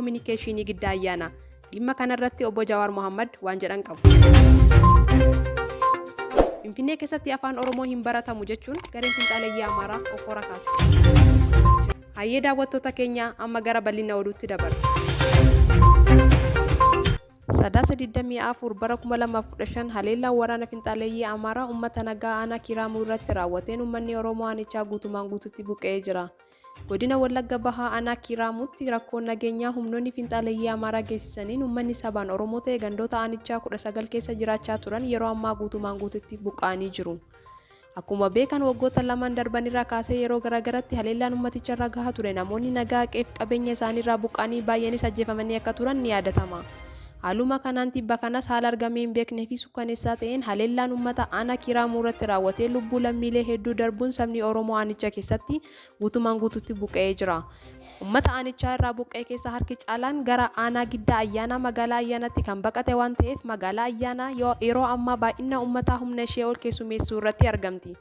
kominikeeshinii giddaa ayyaana. Dhimma kanarratti obbo Jawaar Mohammad waan jedhan qabu. Finfinnee keessatti afaan Oromoo hin baratamu jechuun gareen finxaaleeyyii Amaaraa Okoora kaase. Hayyee daawwattoota keenya amma gara bal'ina oduutti dabarra. Sadaasa 24 bara 2015 haleellaan waraana finxaaleeyyii Amaaraa uummata nagaa aanaa Kiraamuu irratti raawwateen uummanni Oromoo aanichaa guutumaan guututti buqqa'ee jira. Godina Wallagga Bahaa aanaa Kiraamuutti rakkoon nageenyaa humnoonni finxaaleeyyii Amaaraa geessisaniin uummanni sabaan Oromoo ta'e gandoota aanichaa 19 keessa jiraachaa turan yeroo ammaa guutumaan guututti buqqa'anii jiru. Akkuma beekan waggoota lamaan darbanirraa kaasee yeroo garaagaratti haleellaan uummaticharra gahaa ture namoonni nagaa qeef qabeenya isaaniirraa buqqa'anii baay'eenis ajjeefamanii akka turan ni yaadatama. Haaluma kanaan tibba kanas haala argamee hin beeknee fi sukkaneessaa ta'een haleellaan uummata aanaa Kiraamuu irratti raawwatee lubbuu lammiilee hedduu darbuun sabni Oromoo aanicha keessatti guutumaan guututti buqqa'ee jira. Uummata aanichaa irraa buqqa'ee keessa harki caalaan gara aanaa giddaa ayyaanaa magaalaa ayyaanaatti kan baqate waan ta'eef magaalaa ayyaanaa yeroo ammaa baay'ina uummataa humna ishee ol keessummeessuu irratti argamti.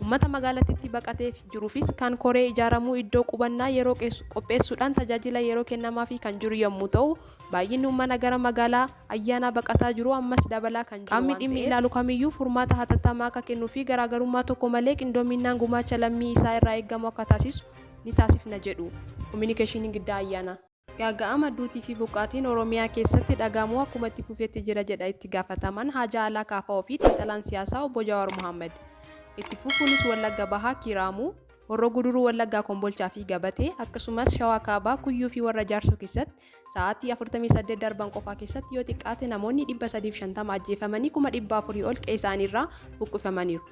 Uummata magaalattiitti baqatee jiruufis kan koree ijaaramuu iddoo qubannaa yeroo qopheessuudhaan tajaajila yeroo kennamaafii kan jiru yommuu ta'u baay'inni uummata gara magaalaa ayyaanaa baqataa jiru ammas dabalaa kan jiru. Qaamni dhimmi ilaalu kamiyyuu furmaata hatattamaa akka kennuu fi garaagarummaa tokko malee qindoominaan gumaacha lammii isaa irraa eegamu akka taasisu ni taasifna jedhu kominikeeshinii giddaa ayyaanaa. Gaaga'ama duutii fi buqqaatiin Oromiyaa keessatti dhagahamuu akkuma itti fufeetti jira jedha itti gaafataman Haajaa Alaa Kaafaa fi xiinxalaan siyaasaa obbo Jawaar Mohammad. Itti fufuunis Wallagga Bahaa Kiraamuu, Horroo Guduruu Wallaggaa Kombolchaa fi Gabatee akkasumas Shawaa Kaabaa Kuyyuu fi warra Jaarsoo keessatti sa'aatii 48 darban qofaa keessatti yoo xiqqaate namoonni 350 ajjeefamanii 400 ol qe'ee isaaniirraa buqqifamaniiru.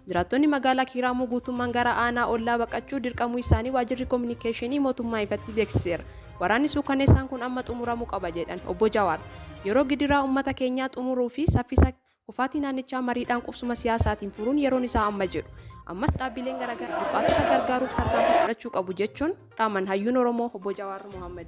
Jiraattonni magaalaa Kiraamuu guutummaan gara aanaa ollaa baqachuu dirqamuu isaanii waajjirri kominikeeshinii mootummaa ifatti beeksiseera. Waraanni suukkaneessaan kun amma xumuramuu qaba jedhan obbo Jawaar. Yeroo gidiraa uummata keenyaa xumuruu fi saffisa kufaatii naannichaa mariidhaan qubsuma siyaasaatiin furuun yeroon isaa amma jedhu. Ammas dhaabbileen garaagaraa buqqaatota gargaaruuf tarkaanfii fudhachuu qabu jechuun dhaaman hayyuun Oromoo obbo Jawaar Mohammad.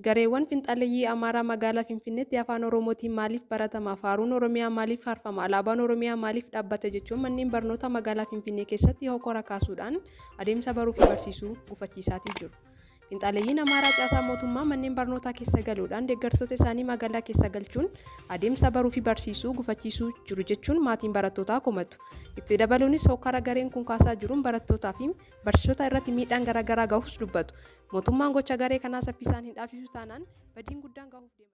Gareewwan finxaaleeyyii Amaaraa magaalaa Finfinneetti afaan Oromootiin maaliif baratama? Faaruun Oromiyaa maaliif faarfama? Alaabaan Oromiyaa maaliif dhaabbata jechuun manneen barnoota magaalaa Finfinnee keessatti hokkora kaasuudhaan adeemsa baruu fi barsiisuu gufachiisaatii jiru. Finxaaleeyyiin Amaaraa caasaa mootummaa manneen barnootaa keessa galuudhaan deeggartoota isaanii magaalaa keessa galchuun adeemsa baruu fi barsiisuu gufachiisuu jiru jechuun maatiin barattootaa komatu. Itti dabaluunis hokkara gareen kun kaasaa jiruun barattootaa fi barsiisota irratti miidhaan garaagaraa gahuus dubbatu. Mootummaan gocha garee kanaa saffisaan hin dhaabsisu taanaan badiin guddaan gahuuf deema.